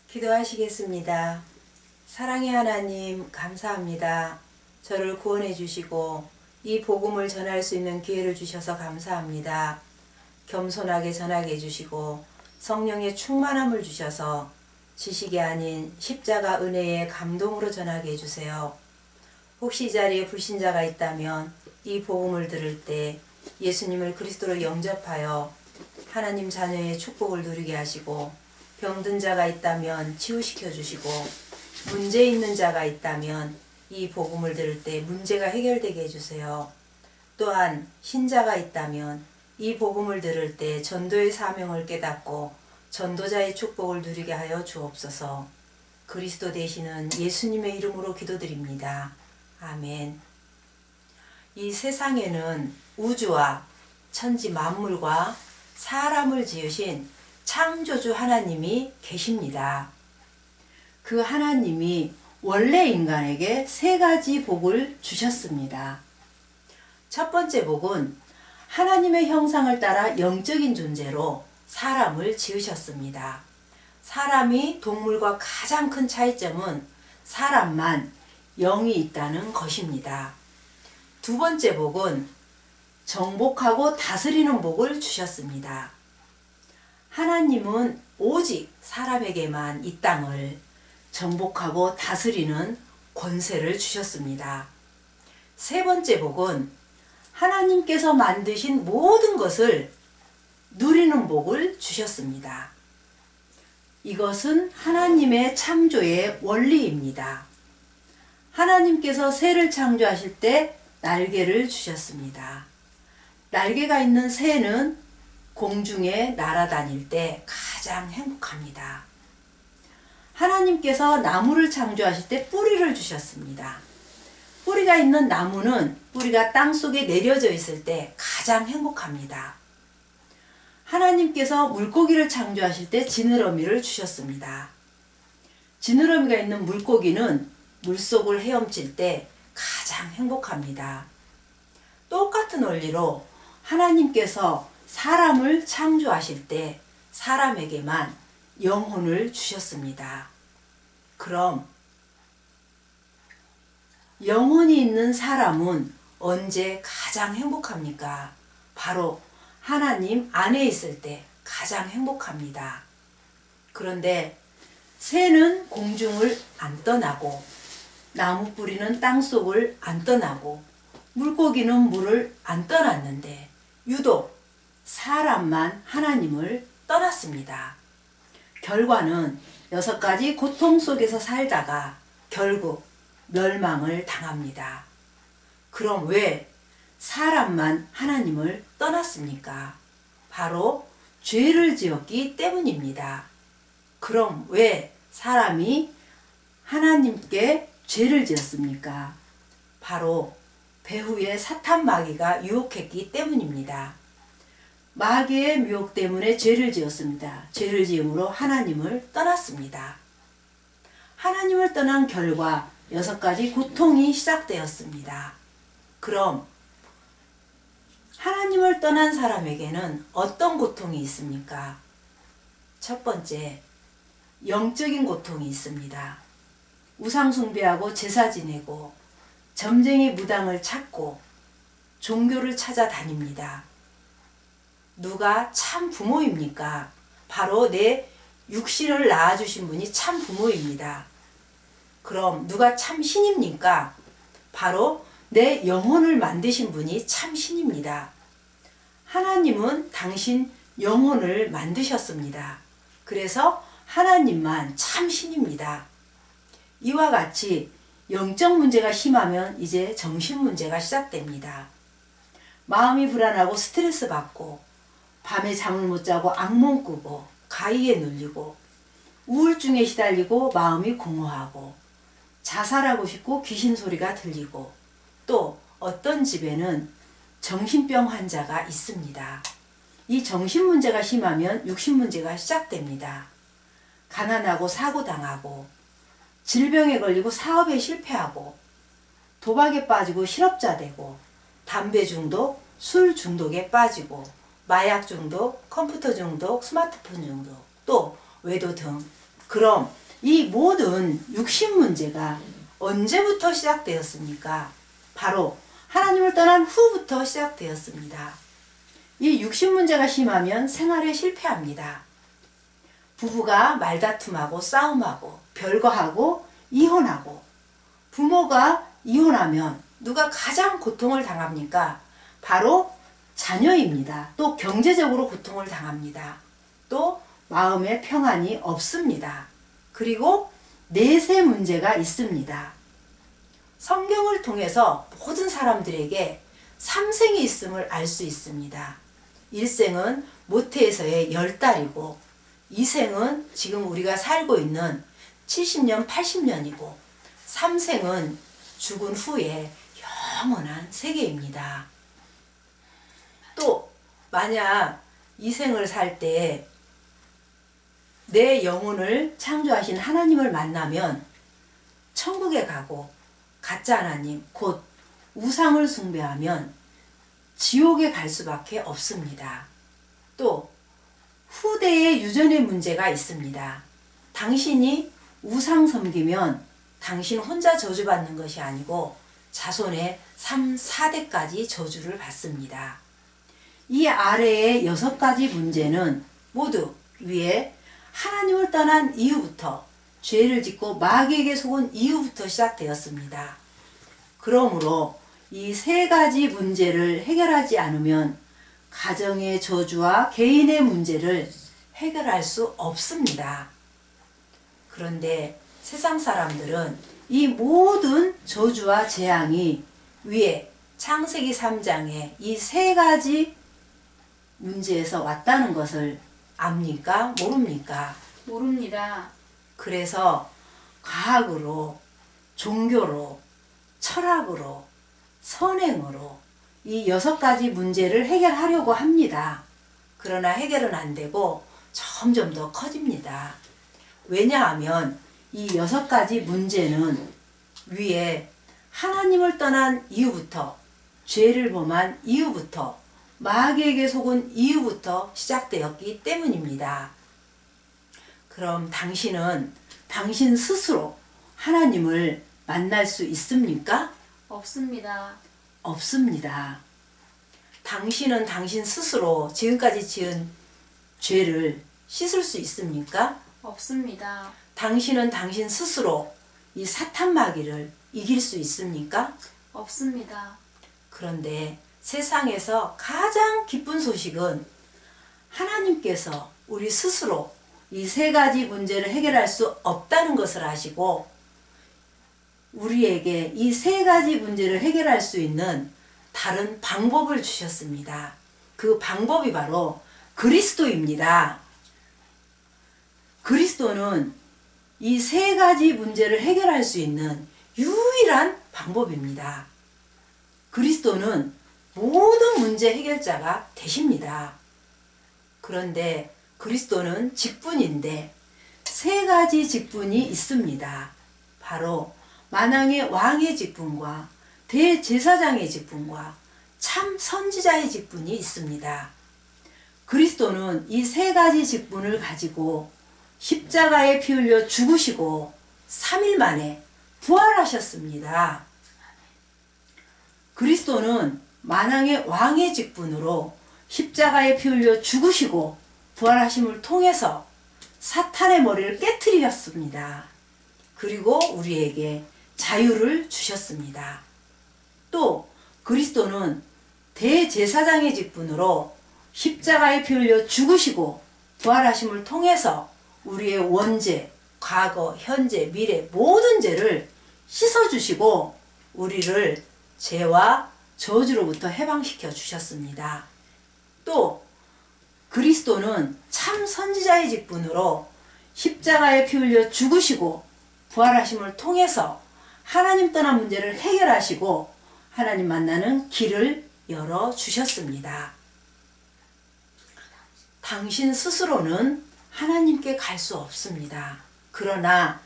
기도하시겠습니다. 사랑의 하나님, 감사합니다. 저를 구원해 주시고 이 복음을 전할 수 있는 기회를 주셔서 감사합니다. 겸손하게 전하게 해주시고 성령의 충만함을 주셔서 지식이 아닌 십자가 은혜의 감동으로 전하게 해주세요. 혹시 이 자리에 불신자가 있다면 이 복음을 들을 때 예수님을 그리스도로 영접하여 하나님 자녀의 축복을 누리게 하시고, 병든 자가 있다면 치유시켜 주시고, 문제 있는 자가 있다면 이 복음을 들을 때 문제가 해결되게 해주세요. 또한 신자가 있다면 이 복음을 들을 때 전도의 사명을 깨닫고 전도자의 축복을 누리게 하여 주옵소서. 그리스도 되시는 예수님의 이름으로 기도드립니다. 아멘. 이 세상에는 우주와 천지 만물과 사람을 지으신 창조주 하나님이 계십니다. 그 하나님이 원래 인간에게 세 가지 복을 주셨습니다. 첫 번째 복은 하나님의 형상을 따라 영적인 존재로 사람을 지으셨습니다. 사람이 동물과 가장 큰 차이점은 사람만 영이 있다는 것입니다. 두 번째 복은 정복하고 다스리는 복을 주셨습니다. 하나님은 오직 사람에게만 이 땅을 정복하고 다스리는 권세를 주셨습니다. 세 번째 복은 하나님께서 만드신 모든 것을 누리는 복을 주셨습니다. 이것은 하나님의 창조의 원리입니다. 하나님께서 새를 창조하실 때 날개를 주셨습니다. 날개가 있는 새는 공중에 날아다닐 때 가장 행복합니다. 하나님께서 나무를 창조하실 때 뿌리를 주셨습니다. 뿌리가 있는 나무는 뿌리가 땅속에 내려져 있을 때 가장 행복합니다. 하나님께서 물고기를 창조하실 때 지느러미를 주셨습니다. 지느러미가 있는 물고기는 물속을 헤엄칠 때 가장 행복합니다. 똑같은 원리로 하나님께서 사람을 창조하실 때 사람에게만 영혼을 주셨습니다. 그럼 영혼이 있는 사람은 언제 가장 행복합니까? 바로 하나님 안에 있을 때 가장 행복합니다. 그런데 새는 공중을 안 떠나고, 나무 뿌리는 땅속을 안 떠나고, 물고기는 물을 안 떠났는데 유독 사람만 하나님을 떠났습니다. 결과는 6가지 고통 속에서 살다가 결국 멸망을 당합니다. 그럼 왜 사람만 하나님을 떠났습니까? 바로 죄를 지었기 때문입니다. 그럼 왜 사람이 하나님께 죄를 지었습니까? 바로 배후에 사탄 마귀가 유혹했기 때문입니다. 마귀의 유혹 때문에 죄를 지었습니다. 죄를 지음으로 하나님을 떠났습니다. 하나님을 떠난 결과 6가지 고통이 시작되었습니다. 그럼 하나님을 떠난 사람에게는 어떤 고통이 있습니까? 첫 번째, 영적인 고통이 있습니다. 우상 숭배하고 제사 지내고 점쟁이 무당을 찾고 종교를 찾아다닙니다. 누가 참 부모입니까? 바로 내 육신을 낳아주신 분이 참 부모입니다. 그럼 누가 참 신입니까? 바로 내 영혼을 만드신 분이 참 신입니다. 하나님은 당신 영혼을 만드셨습니다. 그래서 하나님만 참 신입니다. 이와 같이 영적 문제가 심하면 이제 정신 문제가 시작됩니다. 마음이 불안하고 스트레스 받고 밤에 잠을 못 자고 악몽 꾸고 가위에 눌리고 우울증에 시달리고 마음이 공허하고 자살하고 싶고 귀신 소리가 들리고, 또 어떤 집에는 정신병 환자가 있습니다. 이 정신 문제가 심하면 육신 문제가 시작됩니다. 가난하고 사고당하고 질병에 걸리고 사업에 실패하고 도박에 빠지고 실업자 되고 담배 중독, 술 중독에 빠지고 마약 중독, 컴퓨터 중독, 스마트폰 중독, 또 외도 등 그럼 이 모든 육신 문제가 언제부터 시작되었습니까? 바로 하나님을 떠난 후부터 시작되었습니다. 이 육신 문제가 심하면 생활에 실패합니다. 부부가 말다툼하고 싸움하고 별거하고 이혼하고, 부모가 이혼하면 누가 가장 고통을 당합니까? 바로 자녀입니다. 또 경제적으로 고통을 당합니다. 또 마음의 평안이 없습니다. 그리고 내세 문제가 있습니다. 성경을 통해서 모든 사람들에게 3생이 있음을 알 수 있습니다. 1생은 모태에서의 10달이고 2생은 지금 우리가 살고 있는 70년, 80년이고 3생은 죽은 후에 영원한 세계입니다. 또 만약 2생을 살 때 내 영혼을 창조하신 하나님을 만나면 천국에 가고, 가짜 하나님 곧 우상을 숭배하면 지옥에 갈 수밖에 없습니다. 또 후대의 유전의 문제가 있습니다. 당신이 우상 섬기면 당신 혼자 저주받는 것이 아니고 자손의 3, 4대까지 저주를 받습니다. 이 아래의 6가지 문제는 모두 위에 하나님을 떠난 이후부터, 죄를 짓고 마귀에게 속은 이후부터 시작되었습니다. 그러므로 이 3가지 문제를 해결하지 않으면 가정의 저주와 개인의 문제를 해결할 수 없습니다. 그런데 세상 사람들은 이 모든 저주와 재앙이 위에 창세기 3장에 이 3가지 문제에서 왔다는 것을 압니까? 모릅니까? 모릅니다. 그래서 과학으로, 종교로, 철학으로, 선행으로 이 6가지 문제를 해결하려고 합니다. 그러나 해결은 안 되고 점점 더 커집니다. 왜냐하면 이 6가지 문제는 위에 하나님을 떠난 이후부터, 죄를 범한 이후부터, 마귀에게 속은 이후부터 시작되었기 때문입니다. 그럼 당신은 당신 스스로 하나님을 만날 수 있습니까? 없습니다. 없습니다. 당신은 당신 스스로 지금까지 지은 죄를 씻을 수 있습니까? 없습니다. 당신은 당신 스스로 이 사탄 마귀를 이길 수 있습니까? 없습니다. 그런데 세상에서 가장 기쁜 소식은 하나님께서 우리 스스로 이 3가지 문제를 해결할 수 없다는 것을 아시고 우리에게 이 3가지 문제를 해결할 수 있는 다른 방법을 주셨습니다. 그 방법이 바로 그리스도입니다. 그리스도는 이 3가지 문제를 해결할 수 있는 유일한 방법입니다. 그리스도는 모든 문제 해결자가 되십니다. 그런데 그리스도는 직분인데 3가지 직분이 있습니다. 바로 만왕의 왕의 직분과 대제사장의 직분과 참 선지자의 직분이 있습니다. 그리스도는 이 3가지 직분을 가지고 십자가에 피 흘려 죽으시고 3일 만에 부활하셨습니다. 그리스도는 만왕의 왕의 직분으로 십자가에 피 흘려 죽으시고 부활하심을 통해서 사탄의 머리를 깨트리셨습니다. 그리고 우리에게 자유를 주셨습니다. 또 그리스도는 대제사장의 직분으로 십자가에 피 흘려 죽으시고 부활하심을 통해서 우리의 원죄, 과거, 현재, 미래 모든 죄를 씻어주시고 우리를 죄와 저주로부터 해방시켜 주셨습니다. 또 그리스도는 참 선지자의 직분으로 십자가에 피 흘려 죽으시고 부활하심을 통해서 하나님 떠난 문제를 해결하시고 하나님 만나는 길을 열어주셨습니다. 당신 스스로는 하나님께 갈 수 없습니다. 그러나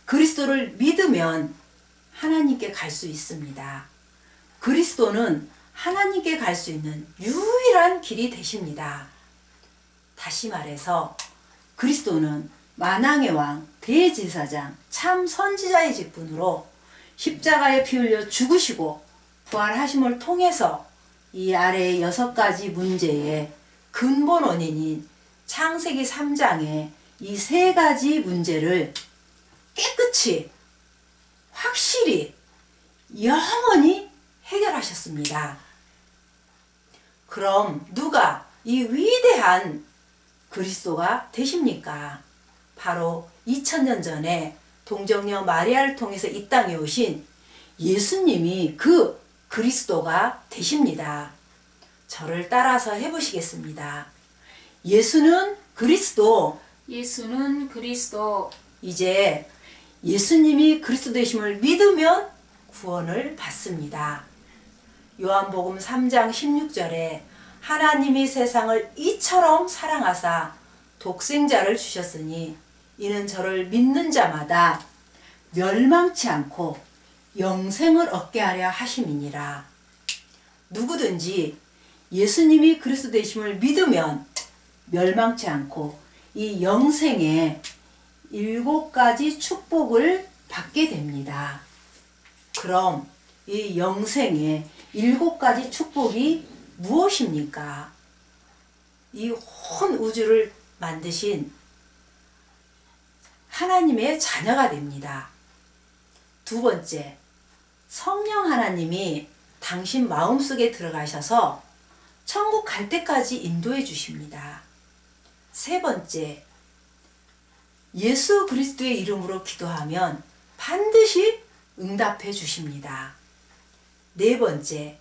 그리스도를 믿으면 하나님께 갈 수 있습니다. 그리스도는 하나님께 갈 수 있는 유일한 길이 되십니다. 다시 말해서 그리스도는 만왕의 왕, 대제사장, 참 선지자의 직분으로 십자가에 피 흘려 죽으시고 부활하심을 통해서 이 아래의 6가지 문제의 근본 원인인 창세기 3장의 이 3가지 문제를 깨끗이 확실히 영원히 해결하셨습니다. 그럼 누가 이 위대한 그리스도가 되십니까? 바로 2000년 전에 동정녀 마리아를 통해서 이 땅에 오신 예수님이 그 그리스도가 되십니다. 저를 따라서 해보시겠습니다. 예수는 그리스도. 예수는 그리스도. 이제 예수님이 그리스도 되심을 믿으면 구원을 받습니다. 요한복음 3장 16절에 하나님이 세상을 이처럼 사랑하사 독생자를 주셨으니 이는 저를 믿는 자마다 멸망치 않고 영생을 얻게 하려 하심이니라. 누구든지 예수님이 그리스도 되심을 믿으면 멸망치 않고 이 영생의 7가지 축복을 받게 됩니다. 그럼 이 영생의 7가지 축복이 무엇입니까? 이 온 우주를 만드신 하나님의 자녀가 됩니다. 두 번째, 성령 하나님이 당신 마음속에 들어가셔서 천국 갈 때까지 인도해 주십니다. 세 번째, 예수 그리스도의 이름으로 기도하면 반드시 응답해 주십니다. 네 번째,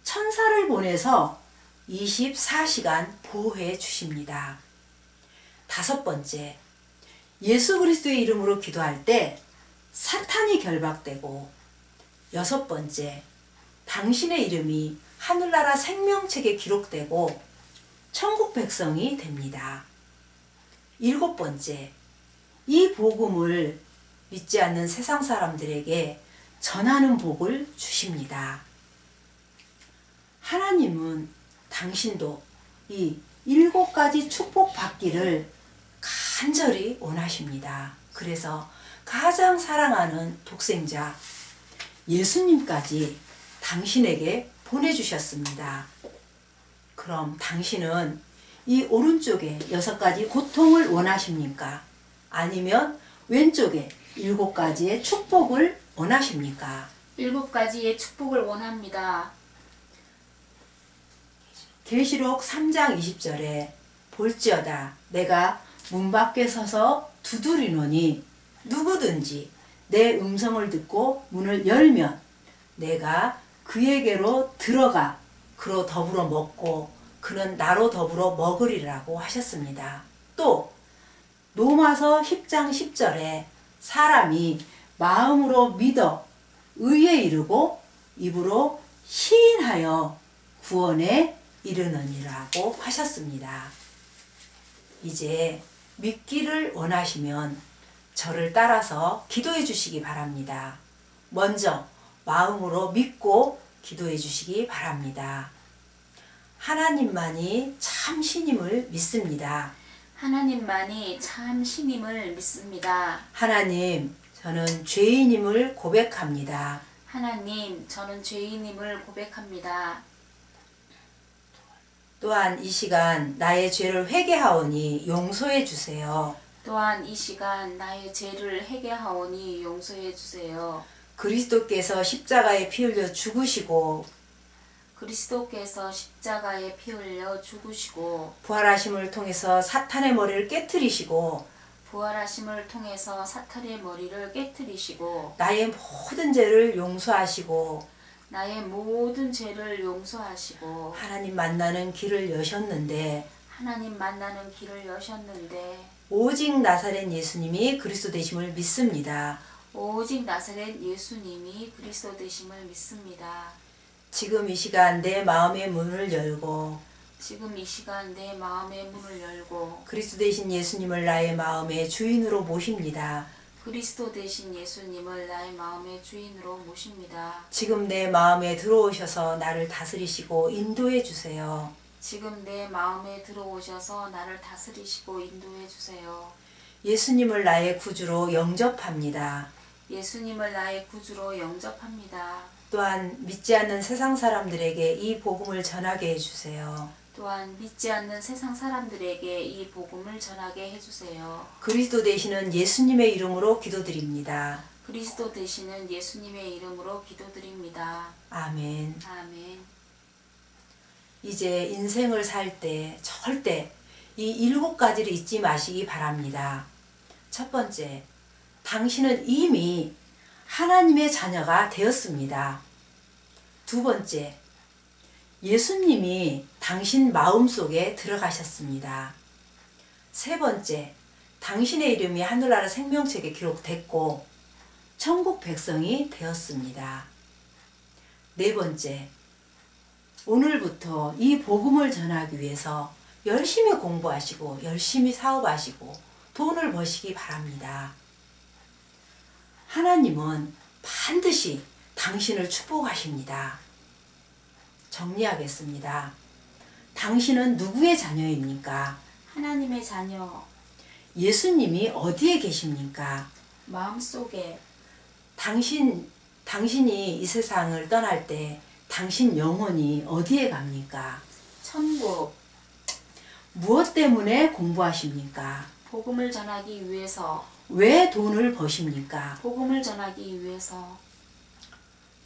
천사를 보내서 24시간 보호해 주십니다. 다섯 번째, 예수 그리스도의 이름으로 기도할 때 사탄이 결박되고, 여섯 번째, 당신의 이름이 하늘나라 생명책에 기록되고 천국 백성이 됩니다. 일곱 번째, 이 복음을 믿지 않는 세상 사람들에게 전하는 복을 주십니다. 하나님은 당신도 이 7가지 축복 받기를 간절히 원하십니다. 그래서 가장 사랑하는 독생자 예수님까지 당신에게 보내주셨습니다. 그럼 당신은 이 오른쪽에 6가지 고통을 원하십니까? 아니면 왼쪽에 7가지의 축복을 원하십니까? 7가지의 축복을 원합니다. 계시록 3장 20절에 볼지어다 내가 문 밖에 서서 두드리노니 누구든지 내 음성을 듣고 문을 열면 내가 그에게로 들어가 그로 더불어 먹고 그는 나로 더불어 먹으리라고 하셨습니다. 또 로마서 10장 10절에 사람이 마음으로 믿어 의에 이르고 입으로 시인하여 구원에 이르느니라고 하셨습니다. 이제 믿기를 원하시면 저를 따라서 기도해 주시기 바랍니다. 먼저 마음으로 믿고 기도해 주시기 바랍니다. 하나님만이 참 신임을 믿습니다. 하나님만이 참 신임을 믿습니다. 하나님, 저는 죄인임을 고백합니다. 하나님, 저는 죄인임을 고백합니다. 또한 이 시간 나의 죄를 회개하오니 용서해 주세요. 또한 이 시간 나의 죄를 회개하오니 용서해 주세요. 그리스도께서 십자가에 피 흘려 죽으시고 그리스도께서 십자가에 피 흘려 죽으시고 부활하심을 통해서 사탄의 머리를 깨뜨리시고 부활하심을 통해서 사탄의 머리를 깨뜨리시고 나의 모든 죄를 용서하시고 나의 모든 죄를 용서하시고 하나님 만나는 길을 여셨는데 하나님 만나는 길을 여셨는데 오직 나사렛 예수님이 그리스도 되심을 믿습니다. 오직 나사렛 예수님이 그리스도 되심을 믿습니다. 지금 이 시간 내 마음의 문을 열고 지금 이 시간 내 마음의 문을 열고 그리스도 되신 예수님을 나의 마음의 주인으로 모십니다. 그리스도 되신 예수님을 나의 마음의 주인으로 모십니다. 지금 내 마음에 들어오셔서 나를 다스리시고 인도해 주세요. 지금 내 마음에 들어오셔서 나를 다스리시고 인도해 주세요. 예수님을 나의 구주로 영접합니다. 예수님을 나의 구주로 영접합니다. 또한 믿지 않는 세상 사람들에게 이 복음을 전하게 해주세요. 또한 믿지 않는 세상 사람들에게 이 복음을 전하게 해주세요. 그리스도 되시는 예수님의 이름으로 기도드립니다. 그리스도 되시는 예수님의 이름으로 기도드립니다. 아멘. 아멘. 이제 인생을 살 때 절대 이 7가지를 잊지 마시기 바랍니다. 첫 번째, 당신은 이미 하나님의 자녀가 되었습니다. 두 번째, 예수님이 당신 마음속에 들어가셨습니다. 세 번째, 당신의 이름이 하늘나라 생명책에 기록됐고 천국 백성이 되었습니다. 네 번째, 오늘부터 이 복음을 전하기 위해서 열심히 공부하시고 열심히 사업하시고 돈을 버시기 바랍니다. 하나님은 반드시 당신을 축복하십니다. 정리하겠습니다. 당신은 누구의 자녀입니까? 하나님의 자녀. 예수님이 어디에 계십니까? 마음속에. 당신이 이 세상을 떠날 때 당신 영혼이 어디에 갑니까? 천국. 무엇 때문에 공부하십니까? 복음을 전하기 위해서. 왜 돈을 버십니까? 복음을 전하기 위해서.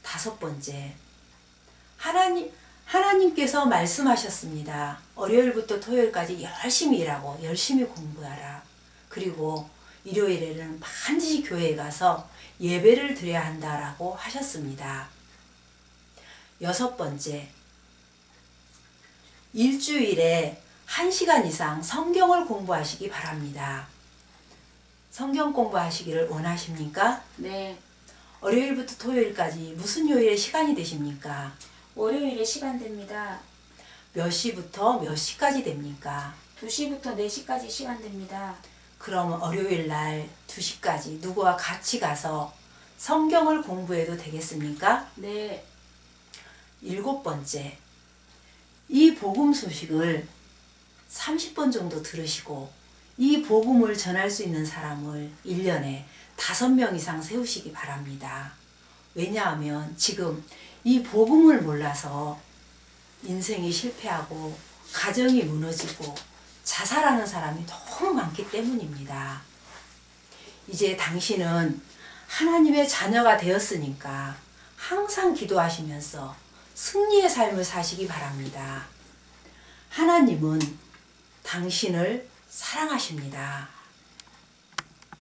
다섯 번째, 하나님께서 말씀하셨습니다. 월요일부터 토요일까지 열심히 일하고 열심히 공부하라. 그리고 일요일에는 반드시 교회에 가서 예배를 드려야 한다라고 하셨습니다. 여섯 번째, 일주일에 1시간 이상 성경을 공부하시기 바랍니다. 성경 공부하시기를 원하십니까? 네. 월요일부터 토요일까지 무슨 요일에 시간이 되십니까? 월요일에 시간 됩니다. 몇 시부터 몇 시까지 됩니까? 2시부터 4시까지 시간 됩니다. 그럼 월요일 날 2시까지 누구와 같이 가서 성경을 공부해도 되겠습니까? 네. 일곱 번째, 이 복음 소식을 30번 정도 들으시고 이 복음을 전할 수 있는 사람을 1년에 5명 이상 세우시기 바랍니다. 왜냐하면 지금 이 복음을 몰라서 인생이 실패하고 가정이 무너지고 자살하는 사람이 너무 많기 때문입니다. 이제 당신은 하나님의 자녀가 되었으니까 항상 기도하시면서 승리의 삶을 사시기 바랍니다. 하나님은 당신을 사랑하십니다.